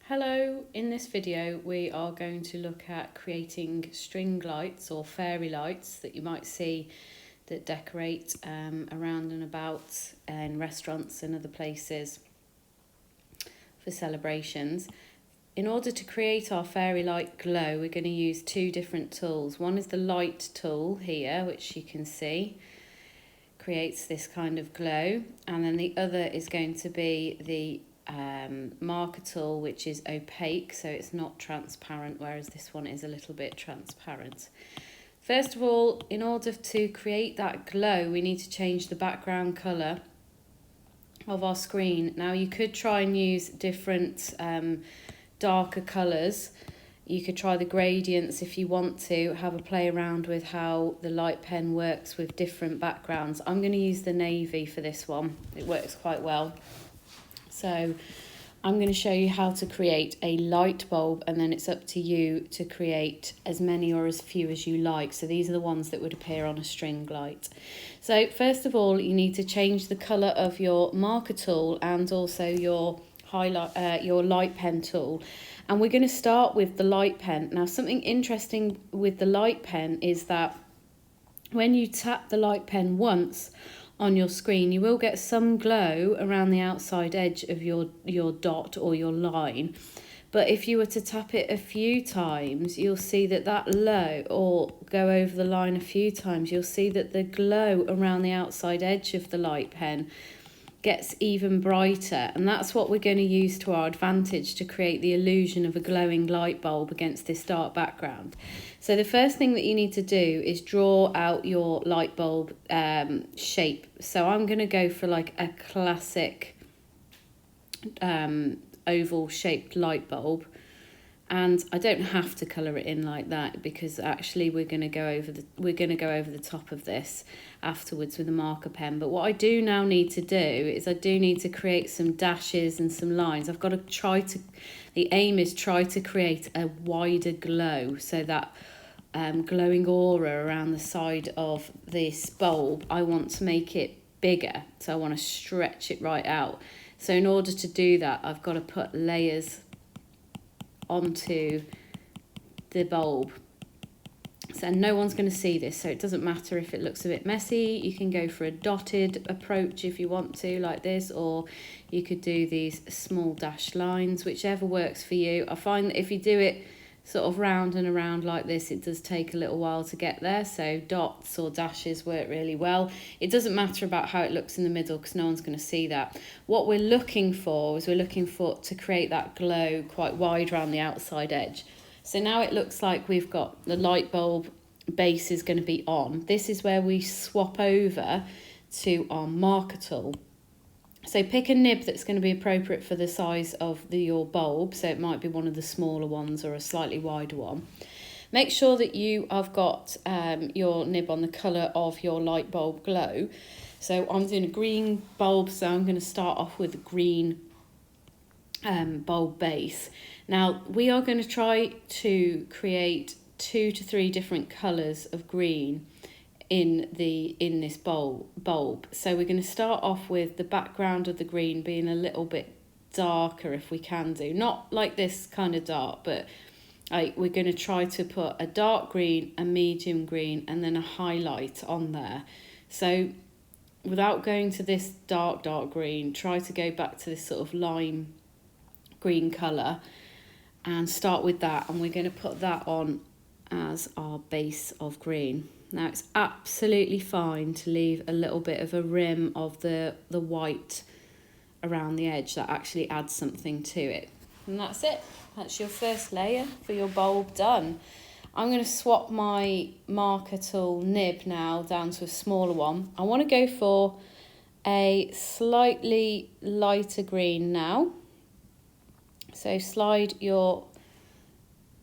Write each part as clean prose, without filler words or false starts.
Hello, in this video we are going to look at creating string lights or fairy lights that you might see that decorate around and about in restaurants and other places for celebrations. In order to create our fairy light glow, we're going to use two different tools. One is the light tool here, which you can see creates this kind of glow, and then the other is going to be the marker tool, which is opaque, so it's not transparent, whereas this one is a little bit transparent. First of all, in order to create that glow, we need to change the background colour of our screen. Now you could try and use different darker colours. You could try the gradients if you want to have a play around with how the light pen works with different backgrounds. I'm going to use the navy for this one. It works quite well. So I'm going to show you how to create a light bulb, and then it's up to you to create as many or as few as you like. So these are the ones that would appear on a string light. So first of all, you need to change the colour of your marker tool and also your light pen tool. And we're going to start with the light pen. Now, something interesting with the light pen is that when you tap the light pen once on your screen, you will get some glow around the outside edge of your dot or your line. But if you were to tap it a few times, you'll see that or go over the line a few times, you'll see that the glow around the outside edge of the light pen gets even brighter, and that's what we're going to use to our advantage to create the illusion of a glowing light bulb against this dark background. So the first thing that you need to do is draw out your light bulb shape. So I'm going to go for like a classic oval shaped light bulb, and I don't have to colour it in like that because actually we're going to go over the top of this afterwards with a marker pen. But what I do now need to do is I do need to create some dashes and some lines. I've got to the aim is try to create a wider glow, so that glowing aura around the side of this bulb, I want to make it bigger, so I want to stretch it right out. So in order to do that, I've got to put layers onto the bulb. So no one's going to see this, so it doesn't matter if it looks a bit messy. You can go for a dotted approach if you want to, like this, or you could do these small dashed lines, whichever works for you. I find that if you do it sort of round and around like this, it does take a little while to get there, so dots or dashes work really well. It doesn't matter about how it looks in the middle because no one's going to see that. What we're looking for is to create that glow quite wide around the outside edge. So now it looks like we've got the light bulb base is going to be on. This is where we swap over to our marker tool. So pick a nib that's going to be appropriate for the size of your bulb. So it might be one of the smaller ones or a slightly wider one. Make sure that you have got your nib on the colour of your light bulb glow. So I'm doing a green bulb, so I'm going to start off with a green bulb base. Now we are going to try to create 2 to 3 different colours of green in this bulb. So we're going to start off with the background of the green being a little bit darker if we can do, not like this kind of dark, but we're going to try to put a dark green, a medium green, and then a highlight on there. So without going to this dark green, try to go back to this sort of lime green colour and start with that, and we're going to put that on as our base of green. Now it's absolutely fine to leave a little bit of a rim of the white around the edge. That actually adds something to it. And that's it. That's your first layer for your bulb done. I'm going to swap my marker tool nib now down to a smaller one. I want to go for a slightly lighter green now. So slide your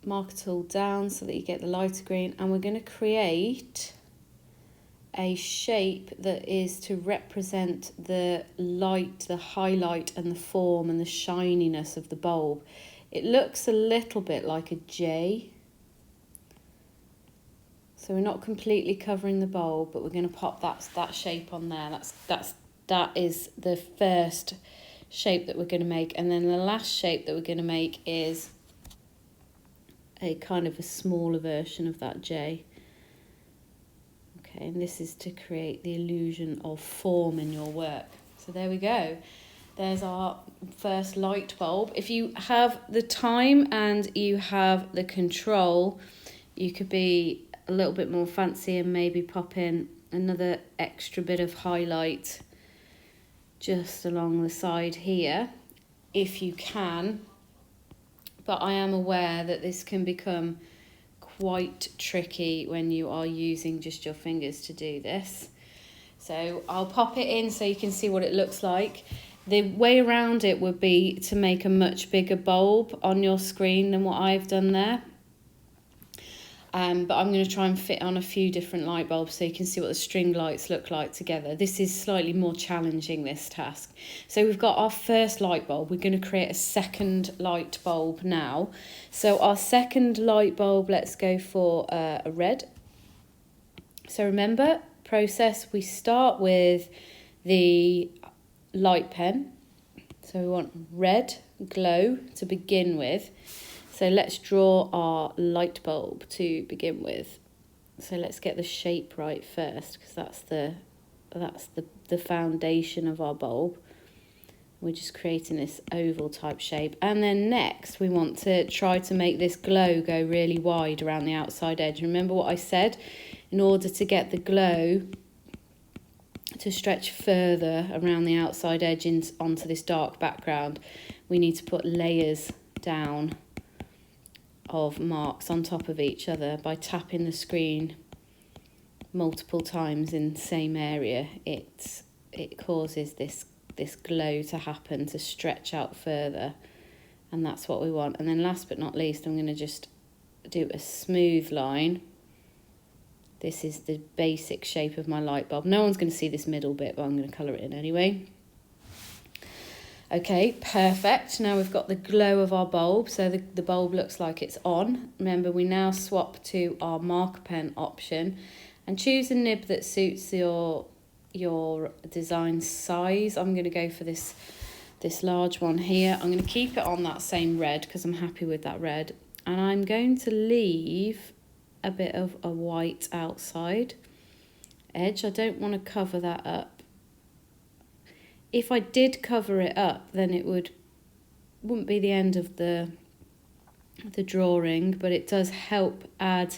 marker tool down so that you get the lighter green, and we're going to create a shape that is to represent the light, the highlight and the form and the shininess of the bulb. It looks a little bit like a J. So we're not completely covering the bulb, but we're going to pop that shape on there. That is the first shape that we're going to make. And then the last shape that we're going to make is a kind of a smaller version of that J. Okay, and this is to create the illusion of form in your work. So there we go. There's our first light bulb. If you have the time and you have the control, you could be a little bit more fancy and maybe pop in another extra bit of highlight just along the side here, if you can. But I am aware that this can become quite tricky when you are using just your fingers to do this. So I'll pop it in so you can see what it looks like. The way around it would be to make a much bigger bulb on your screen than what I've done there. But I'm going to try and fit on a few different light bulbs so you can see what the string lights look like together. This is slightly more challenging, this task. So we've got our first light bulb. We're going to create a second light bulb now. So our second light bulb, let's go for a red. So remember, process, we start with the light pen. So we want red glow to begin with. So let's draw our light bulb to begin with. So let's get the shape right first, because that's the foundation of our bulb. We're just creating this oval type shape. And then next we want to try to make this glow go really wide around the outside edge. Remember what I said? In order to get the glow to stretch further around the outside edge onto this dark background, we need to put layers down of marks on top of each other. By tapping the screen multiple times in the same area, it causes this glow to happen, to stretch out further, and that's what we want. And then last but not least, I'm going to just do a smooth line. This is the basic shape of my light bulb. No one's going to see this middle bit, but I'm going to colour it in anyway. Okay, perfect. Now we've got the glow of our bulb, so the bulb looks like it's on. Remember, we now swap to our marker pen option and choose a nib that suits your design size. I'm going to go for this large one here. I'm going to keep it on that same red because I'm happy with that red. And I'm going to leave a bit of a white outside edge. I don't want to cover that up. If I did cover it up, then it wouldn't be the end of the drawing, but it does help add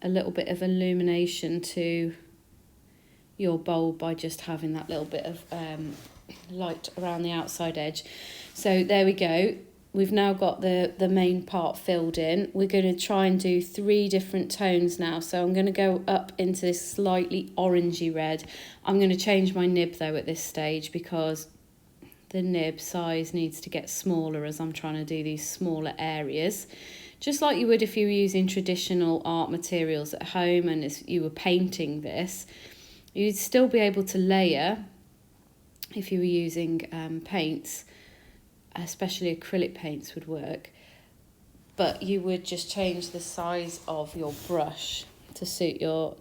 a little bit of illumination to your bulb by just having that little bit of light around the outside edge. So there we go. We've now got the main part filled in. We're going to try and do 3 different tones now. So I'm going to go up into this slightly orangey red. I'm going to change my nib though at this stage because the nib size needs to get smaller as I'm trying to do these smaller areas. Just like you would if you were using traditional art materials at home and as you were painting this, you'd still be able to layer if you were using paints. Especially acrylic paints would work, but you would just change the size of your brush to suit your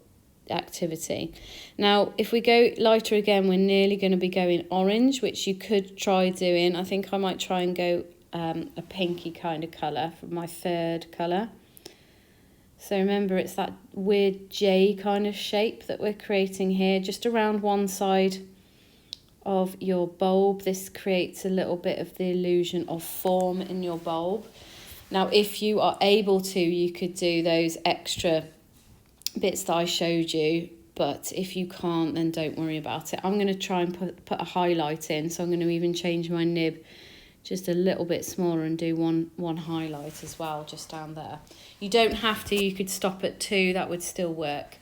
activity. Now if we go lighter again, we're nearly going to be going orange, which you could try doing. I think I might try and go a pinky kind of colour for my third colour. So remember, it's that weird J kind of shape that we're creating here, just around one side of your bulb. This creates a little bit of the illusion of form in your bulb. Now if you are able to, you could do those extra bits that I showed you, but if you can't, then don't worry about it. I'm going to try and put a highlight in, so I'm going to even change my nib just a little bit smaller and do one highlight as well, just down there. You don't have to, you could stop at 2, that would still work.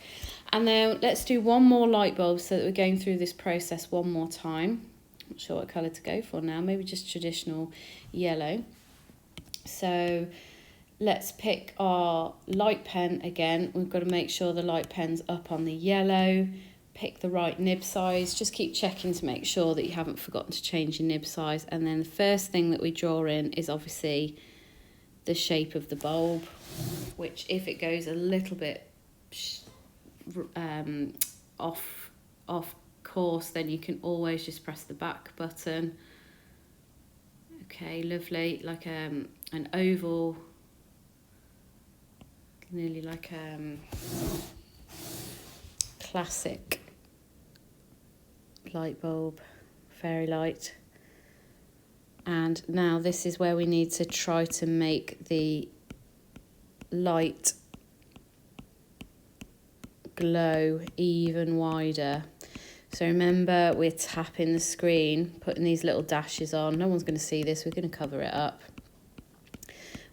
And then let's do one more light bulb so that we're going through this process one more time. Not sure what colour to go for now, maybe just traditional yellow. So let's pick our light pen again. We've got to make sure the light pen's up on the yellow. Pick the right nib size. Just keep checking to make sure that you haven't forgotten to change your nib size. And then the first thing that we draw in is obviously the shape of the bulb, which if it goes a little bit off course, then you can always just press the back button Okay, lovely, like an oval, nearly like classic light bulb, fairy light. And now this is where we need to try to make the light glow even wider. So remember, we're tapping the screen, putting these little dashes on. No one's going to see this, we're going to cover it up.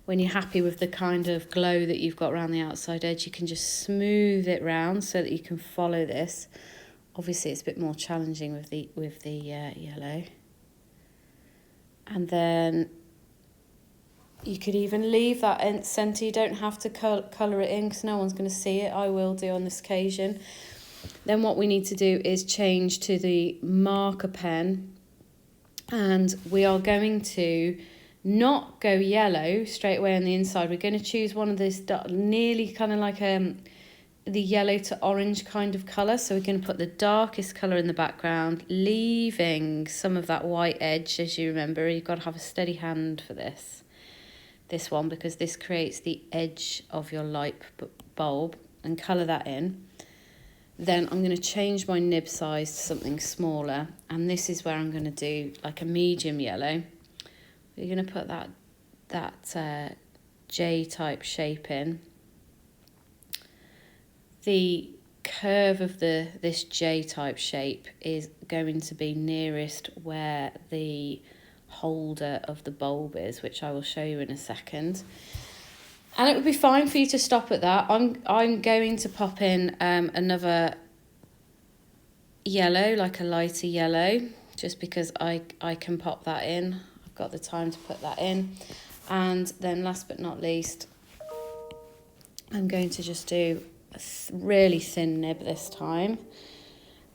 When you're happy with the kind of glow that you've got around the outside edge, you can just smooth it round so that you can follow this. Obviously it's a bit more challenging with the yellow. And then you could even leave that centre. You don't have to colour it in because no one's going to see it. I will do on this occasion. Then what we need to do is change to the marker pen, and we are going to not go yellow straight away on the inside. We're going to choose one of this nearly kind of like the yellow to orange kind of colour. So we're going to put the darkest colour in the background, leaving some of that white edge. As you remember, you've got to have a steady hand for this one, because this creates the edge of your light bulb, and colour that in. Then I'm going to change my nib size to something smaller, and this is where I'm going to do like a medium yellow. We're going to put that J-type shape in. The curve of this J-type shape is going to be nearest where the holder of the bulb is, which I will show you in a second. And it would be fine for you to stop at that. I'm going to pop in another yellow, like a lighter yellow, just because I can pop that in. I've got the time to put that in. And then last but not least, I'm going to just do a really thin nib this time.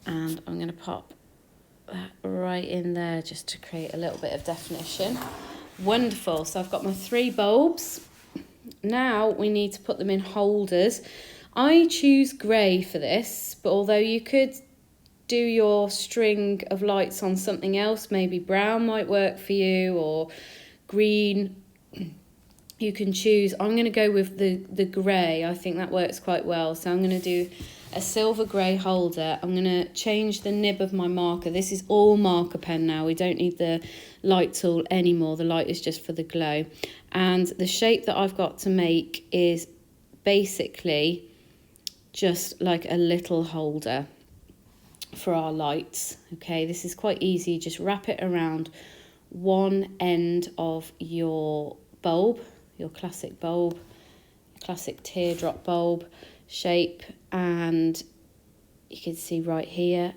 And I'm going to pop that right in there just to create a little bit of definition. Wonderful. So I've got my 3 bulbs. Now we need to put them in holders. I choose grey for this, but although you could do your string of lights on something else, maybe brown might work for you, or green, you can choose. I'm going to go with the grey. I think that works quite well. So I'm going to do a silver grey holder. I'm going to change the nib of my marker. This is all marker pen now. We don't need the light tool anymore. The light is just for the glow. And the shape that I've got to make is basically just like a little holder for our lights. Okay, this is quite easy. Just wrap it around one end of your bulb, your classic bulb, classic teardrop bulb shape, and you can see right here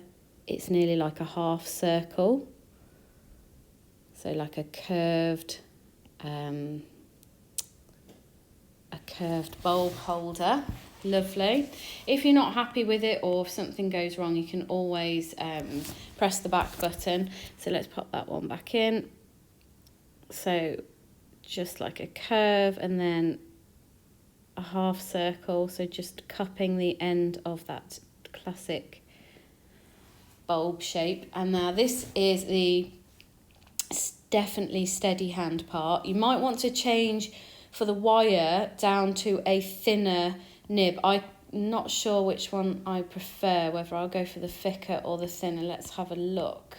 it's nearly like a half circle, so like a curved bulb holder. Lovely. If you're not happy with it, or if something goes wrong, you can always press the back button. So let's pop that one back in. So just like a curve and then a half circle, so just cupping the end of that classic bulb shape. And now this is the definitely steady hand part. You might want to change for the wire down to a thinner nib. I'm not sure which one I prefer, whether I'll go for the thicker or the thinner. Let's have a look.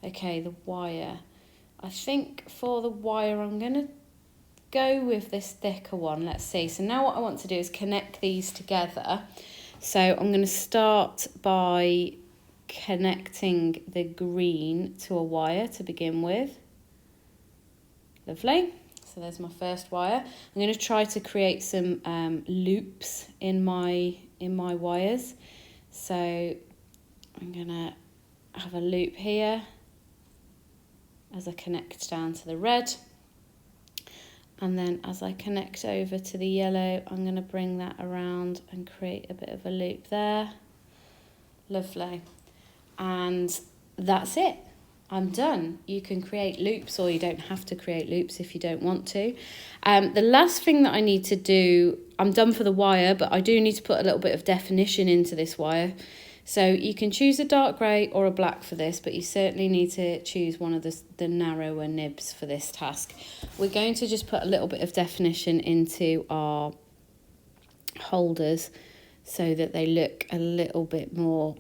Okay, the wire. I think for the wire I'm going to go with this thicker one. Let's see. So now what I want to do is connect these together. So I'm going to start by connecting the green to a wire to begin with. Lovely. So there's my first wire. I'm going to try to create some loops in my wires. So I'm going to have a loop here as I connect down to the red. And then as I connect over to the yellow, I'm going to bring that around and create a bit of a loop there. Lovely. And that's it. I'm done. You can create loops, or you don't have to create loops if you don't want to. The last thing that I need to do, I'm done for the wire, but I do need to put a little bit of definition into this wire, So you can choose a dark grey or a black for this, but you certainly need to choose one of the narrower nibs for this task. We're going to just put a little bit of definition into our holders so that they look a little bit more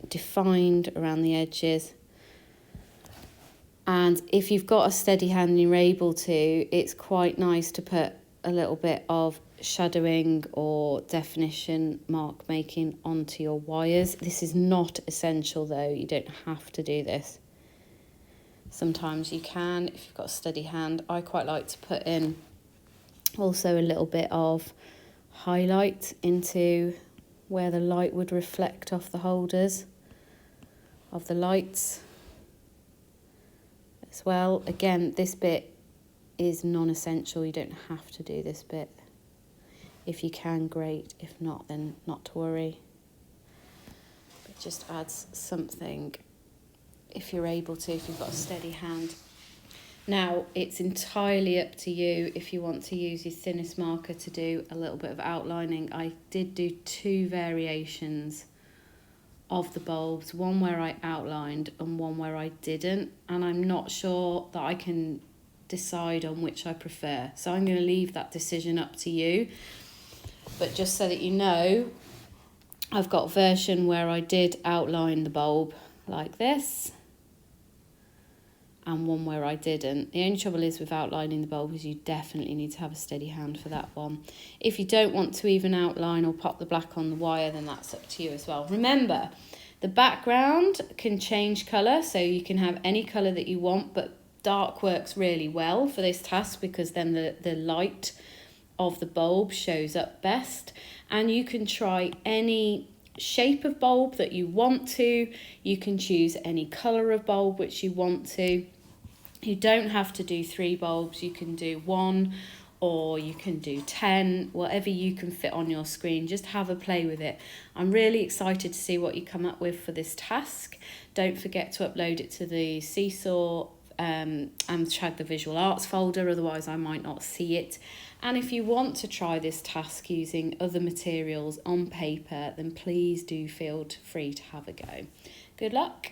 defined around the edges. And if you've got a steady hand and you're able to, it's quite nice to put a little bit of shadowing or definition mark making onto your wires. This is not essential though, you don't have to do this. Sometimes you can if you've got a steady hand. I quite like to put in also a little bit of highlight into where the light would reflect off the holders of the lights as well. Again, this bit is non-essential, you don't have to do this bit. If you can, great. If not, then not to worry. It just adds something if you're able to, if you've got a steady hand. Now, it's entirely up to you if you want to use your thinnest marker to do a little bit of outlining. I did do 2 variations of the bulbs, one where I outlined and one where I didn't, and I'm not sure that I can decide on which I prefer. So I'm going to leave that decision up to you. But just so that you know, I've got a version where I did outline the bulb like this, and one where I didn't. The only trouble is with outlining the bulb is you definitely need to have a steady hand for that one. If you don't want to even outline or pop the black on the wire, then that's up to you as well. Remember, the background can change colour, so you can have any colour that you want, but dark works really well for this task because then the light of the bulb shows up best. And you can try any shape of bulb that you want to. You can choose any colour of bulb which you want to. You don't have to do 3 bulbs, you can do 1 or you can do 10, whatever you can fit on your screen. Just have a play with it. I'm really excited to see what you come up with for this task. Don't forget to upload it to the Seesaw and tag the visual arts folder, otherwise I might not see it. And if you want to try this task using other materials on paper, then please do feel free to have a go. Good luck.